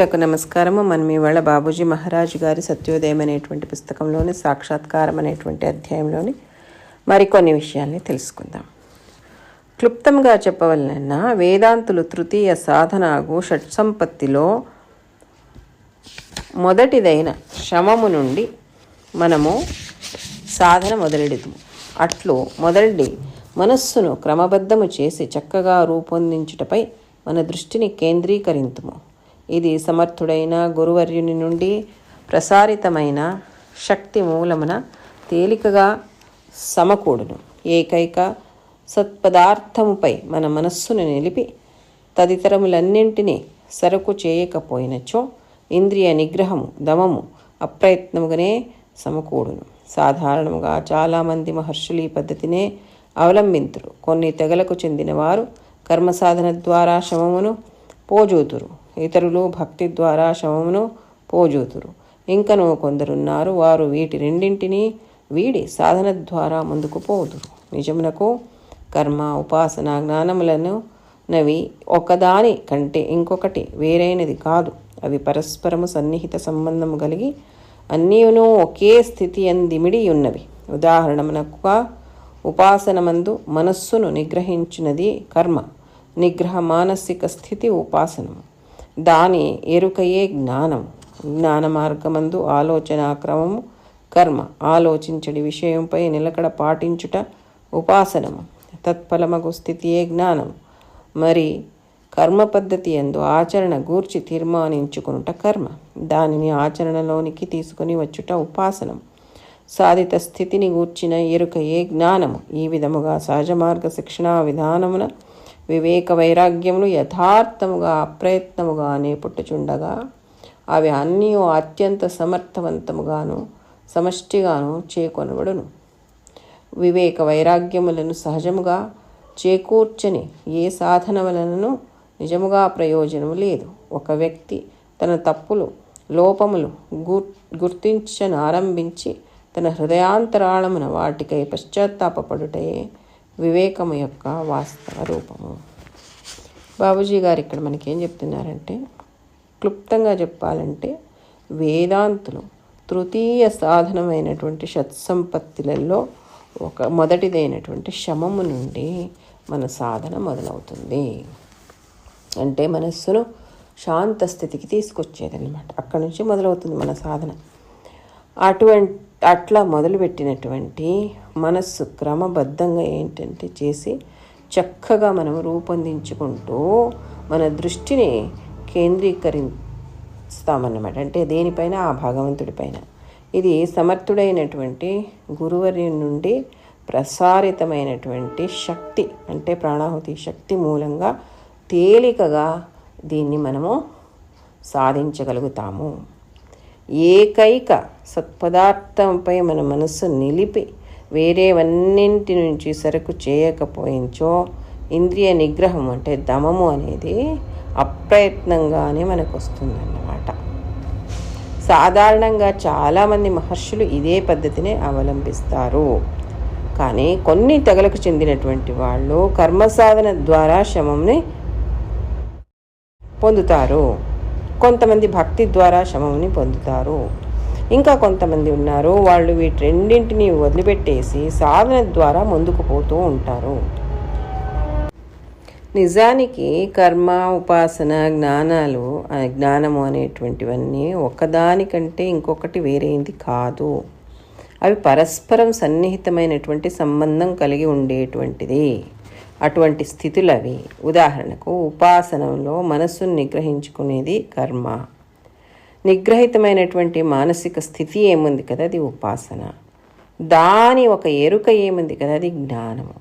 మిత్రులకు నమస్కారము. మనం ఇవాళ బాబూజీ మహారాజ్ గారి సత్యోదయం అనేటువంటి పుస్తకంలోని సాక్షాత్కారం అనేటువంటి అధ్యాయంలోని మరికొన్ని విషయాల్ని తెలుసుకుందాం. క్లుప్తంగా చెప్పవలన వేదాంతులు తృతీయ సాధనకు షట్సంపత్తిలో మొదటిదైన శమము నుండి మనము సాధన మొదలెడుతుము. అట్లు మొదటి మనస్సును క్రమబద్ధము చేసి చక్కగా రూపొందించుటపై మన దృష్టిని కేంద్రీకరింతుము. ఇది సమర్థుడైన గురువర్యుని నుండి ప్రసారితమైన శక్తి మూలమున తేలికగా సమకూడును. ఏకైక సత్పదార్థముపై మన మనస్సును నిలిపి తదితరములన్నింటినీ సరకు చేయకపోయినచో ఇంద్రియ నిగ్రహము దమము అప్రయత్నముగానే సమకూడును. సాధారణంగా చాలామంది మహర్షులు ఈ పద్ధతినే అవలంబింతురు. కొన్ని తెగలకు చెందిన వారు కర్మసాధన ద్వారా శమమును పోజూతురు, ఇతరులు భక్తి ద్వారా శమమును పోజూతురు. ఇంకనూ కొందరున్నారు, వారు వీటి రెండింటినీ వీడి సాధన ద్వారా ముందుకు పోదురు. నిజమునకు కర్మ ఉపాసన జ్ఞానములను నవి ఒకదాని కంటే ఇంకొకటి వేరైనది కాదు. అవి పరస్పరము సన్నిహిత సంబంధము కలిగి అన్నీయును ఒకే స్థితి అందిమిడి ఉన్నవి. ఉదాహరణమునకు ఉపాసనమందు మనస్సును నిగ్రహించినది కర్మ, నిగ్రహ మానసిక స్థితి ఉపాసనము, దాని ఎరుకయే జ్ఞానము. జ్ఞాన మార్గమందు ఆలోచనా క్రమము కర్మ, ఆలోచించడి విషయంపై నిలకడ పాటించుట ఉపాసనము, తత్ఫలమగు స్థితియే జ్ఞానము. మరి కర్మ పద్ధతి యందు ఆచరణ గూర్చి తీర్మానించుకునుట కర్మ, దానిని ఆచరణలోనికి తీసుకుని వచ్చుట ఉపాసనము. సాధిత స్థితిని గూర్చిన ఎరుకయే జ్ఞానము. ఈ విధముగా సహజ మార్గ శిక్షణా విధానమున వివేక వైరాగ్యములు యథార్థముగా అప్రయత్నముగానే పుట్టుచుండగా అవి అన్నీ అత్యంత సమర్థవంతముగాను సమష్టిగాను చేకొనబడును. వివేక వైరాగ్యములను సహజముగా చేకూర్చని ఏ సాధన వలనను నిజముగా ప్రయోజనము లేదు. ఒక వ్యక్తి తన తప్పులు లోపములు గుర్తించనారంభించి తన హృదయాంతరాళమున వాటికై పశ్చాత్తాపడుటయే వివేకము యొక్క వాస్తవ రూపము. బాబూజీ గారు ఇక్కడ మనకేం చెప్తున్నారంటే, క్లుప్తంగా చెప్పాలంటే వేదాంతులు తృతీయ సాధనమైనటువంటి షట్సంపత్తులలో ఒక మొదటిదైనటువంటి శమము నుండి మన సాధన మొదలవుతుంది. అంటే మనస్సును శాంత స్థితికి తీసుకొచ్చేదన్నమాట. అక్కడి నుంచి మొదలవుతుంది మన సాధన. అట్లా మొదలుపెట్టినటువంటి మనస్సు క్రమబద్ధంగా ఏంటంటే చేసి చక్కగా మనం రూపొందించుకుంటూ మన దృష్టిని కేంద్రీకరిస్తామన్నమాట. అంటే దేనిపైన? ఆ భగవంతుడిపైన. ఇది సమర్థుడైనటువంటి గురువర్యుని నుండి ప్రసారితమైనటువంటి శక్తి, అంటే ప్రాణాహుతి శక్తి మూలంగా తేలికగా దీన్ని మనము సాధించగలుగుతాము. ఏకైక సత్పదార్థంపై మన మనస్సు నిలిపి వేరేవన్నింటి నుంచి సరకు చేయకపోయించో ఇంద్రియ నిగ్రహం అంటే దమము అనేది అప్రయత్నంగానే మనకు వస్తుందన్నమాట. సాధారణంగా చాలామంది మహర్షులు ఇదే పద్ధతిని అవలంబిస్తారు. కానీ కొన్ని తెగలకు చెందినటువంటి వాళ్ళు కర్మసాధన ద్వారా శమంని పొందుతారు. కొంతమంది భక్తి ద్వారా శమముని పొందుతారు. ఇంకా కొంతమంది ఉన్నారు, వాళ్ళు వీటి రెండింటినీ వదిలిపెట్టేసి సాధన ద్వారా ముందుకు పోతూ ఉంటారు. నిజానికి కర్మ ఉపాసన జ్ఞానము అనేటువంటివన్నీ ఒకదానికంటే ఇంకొకటి వేరేంది కాదు. అవి పరస్పరం సన్నిహితమైనటువంటి సంబంధం కలిగి ఉండేటువంటిది. అటువంటి స్థితులు అవి. ఉదాహరణకు ఉపాసనలో మనస్సును నిగ్రహించుకునేది కర్మ. నిగ్రహితమైనటువంటి మానసిక స్థితి ఏముంది కదా, అది ఉపాసన. దాని ఒక ఎరుక ఏముంది కదా, అది జ్ఞానము.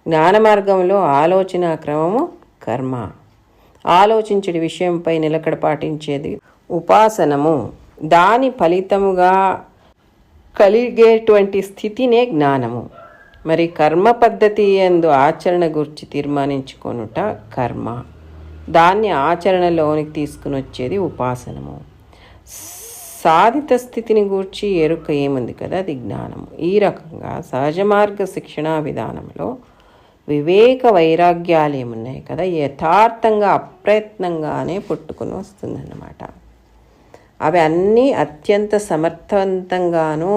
జ్ఞాన మార్గంలో ఆలోచన క్రమము కర్మ. ఆలోచించడి విషయంపై నిలకడ పాటించేది ఉపాసనము. దాని ఫలితముగా కలిగేటువంటి స్థితినే జ్ఞానము. మరి కర్మ పద్ధతి యందు ఆచరణ గురించి తీర్మానించుకొనుట కర్మ. దాన్ని ఆచరణలోనికి తీసుకుని వచ్చేది ఉపాసనము. సాధిత స్థితిని గూర్చి ఎరుక ఏముంది కదా, అది జ్ఞానము. ఈ రకంగా సహజ మార్గ శిక్షణా విధానంలో వివేక వైరాగ్యాలు ఏమున్నాయి కదా, యథార్థంగా అప్రయత్నంగానే పుట్టుకుని వస్తుందన్నమాట. అవి అన్నీ అత్యంత సమర్థవంతంగానూ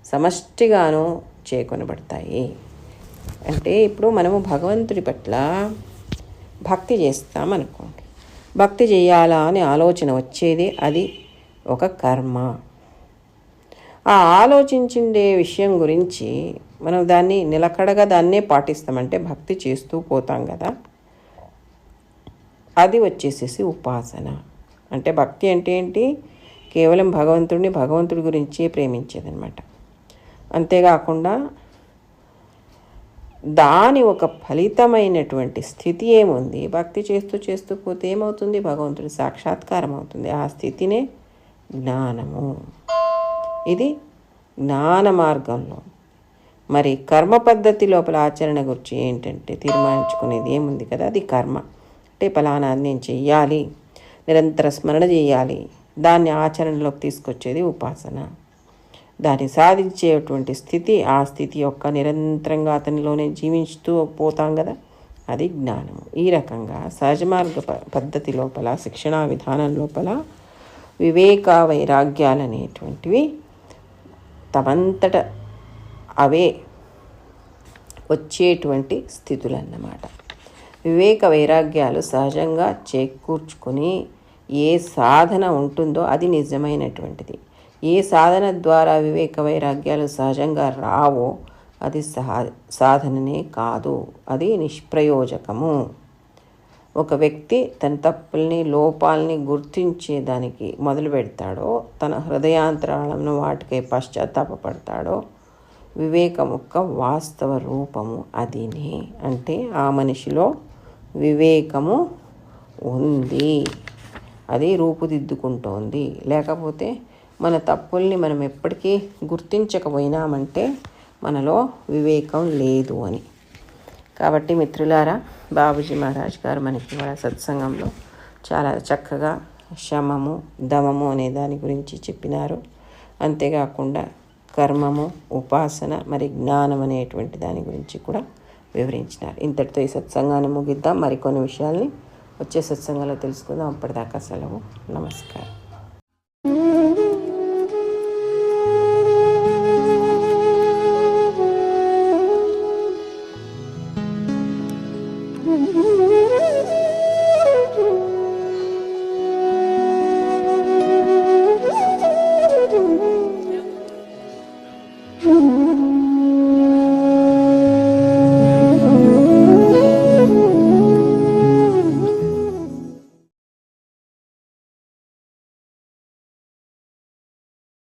సమష్టిగాను చేకొనబడతాయి. అంటే ఇప్పుడు మనము భగవంతుడి పట్ల భక్తి చేస్తామనుకోండి, భక్తి చేయాలా అని ఆలోచన వచ్చేది, అది ఒక కర్మ. ఆ ఆలోచించిండే విషయం గురించి మనం దాన్ని నిలకడగా దాన్నే పాటిస్తామంటే భక్తి చేస్తూ పోతాం కదా, అది వచ్చేసేసి ఉపాసన. అంటే భక్తి అంటే ఏంటి? కేవలం భగవంతుడి గురించి ప్రేమించేదనమాట. అంతేకాకుండా దాని ఒక ఫలితమైనటువంటి స్థితి ఏముంది, భక్తి చేస్తూ చేస్తూ పోతే ఏమవుతుంది? భగవంతుడి సాక్షాత్కారం అవుతుంది. ఆ స్థితినే జ్ఞానము. ఇది జ్ఞాన మార్గంలో. మరి కర్మ పద్ధతి లోపల ఆచరణ గురించి ఏంటంటే తీర్మానించుకునేది ఏముంది కదా, అది కర్మ. అంటే ఫలానా నేను చెయ్యాలి, నిరంతర స్మరణ చేయాలి, దాన్ని ఆచరణలోకి తీసుకొచ్చేది ఉపాసన. దాన్ని సాధించేటువంటి స్థితి, ఆ స్థితి యొక్క నిరంతరంగా అతనిలోనే జీవిస్తూ పోతాం కదా, అది జ్ఞానము. ఈ రకంగా సహజ మార్గ పద్ధతి లోపల, శిక్షణా విధానం లోపల వివేక వైరాగ్యాలు అనేటువంటివి తమంతట అవే వచ్చేటువంటి స్థితులు అన్నమాట. వివేక వైరాగ్యాలు సహజంగా చేకూర్చుకొని ఏ సాధన ఉంటుందో అది నిజమైనటువంటిది. ఏ సాధన ద్వారా వివేక వైరాగ్యాలు సహజంగా రావో అది సాధననే కాదు, అది నిష్ప్రయోజకము. ఒక వ్యక్తి తన తప్పుల్ని, లోపాలని గుర్తించేదానికి మొదలు పెడతాడో, తన హృదయాంతరాళంలో వాటికై పశ్చాత్తాపడతాడో, వివేకం యొక్క వాస్తవ రూపము అదినే. అంటే ఆ మనిషిలో వివేకము ఉంది, అది రూపుదిద్దుకుంటోంది. లేకపోతే మన తప్పుల్ని మనం ఎప్పటికీ గుర్తించకపోయినామంటే మనలో వివేకం లేదు అని. కాబట్టి మిత్రులారా, బాబూజీ మహారాజ్ గారు మనకి వాళ్ళ సత్సంగంలో చాలా చక్కగా శమము, దమము అనే దాని గురించి చెప్పినారు. అంతేకాకుండా కర్మము, ఉపాసన, మరి జ్ఞానం అనేటువంటి దాని గురించి కూడా వివరించినారు. ఇంతటితో ఈ సత్సంగాన్ని ముగిద్దాం. మరికొన్ని విషయాల్ని వచ్చే సత్సంగంలో తెలుసుకుందాం. అప్పటిదాకా సెలవు. నమస్కారం.